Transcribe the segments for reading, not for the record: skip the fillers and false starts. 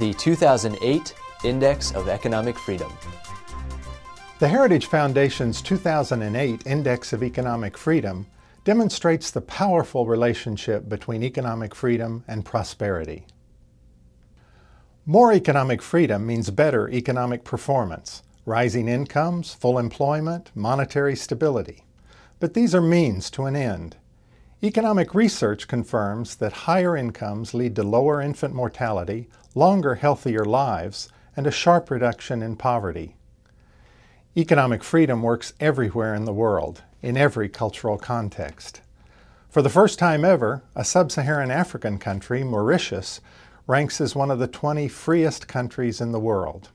The 2008 Index of Economic Freedom. The Heritage Foundation's 2008 Index of Economic Freedom demonstrates the powerful relationship between economic freedom and prosperity. More economic freedom means better economic performance, rising incomes, full employment, monetary stability. But these are means to an end. Economic research confirms that higher incomes lead to lower infant mortality, longer, healthier lives, and a sharp reduction in poverty. Economic freedom works everywhere in the world, in every cultural context. For the first time ever, a sub-Saharan African country, Mauritius, ranks as one of the 20 freest countries in the world.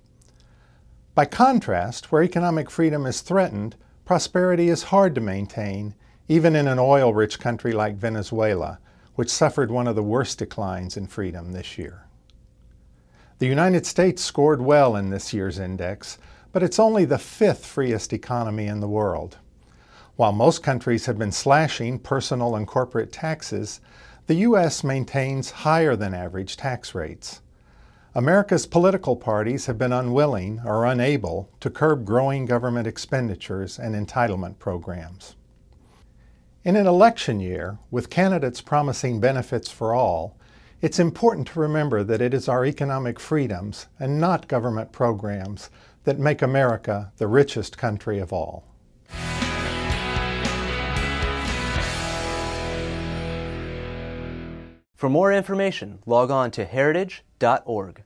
By contrast, where economic freedom is threatened, prosperity is hard to maintain, even in an oil-rich country like Venezuela, which suffered one of the worst declines in freedom this year. The United States scored well in this year's index, but it's only the 5th freest economy in the world. While most countries have been slashing personal and corporate taxes, the U.S. maintains higher than average tax rates. America's political parties have been unwilling or unable to curb growing government expenditures and entitlement programs. In an election year, with candidates promising benefits for all, it's important to remember that it is our economic freedoms and not government programs that make America the richest country of all. For more information, log on to heritage.org.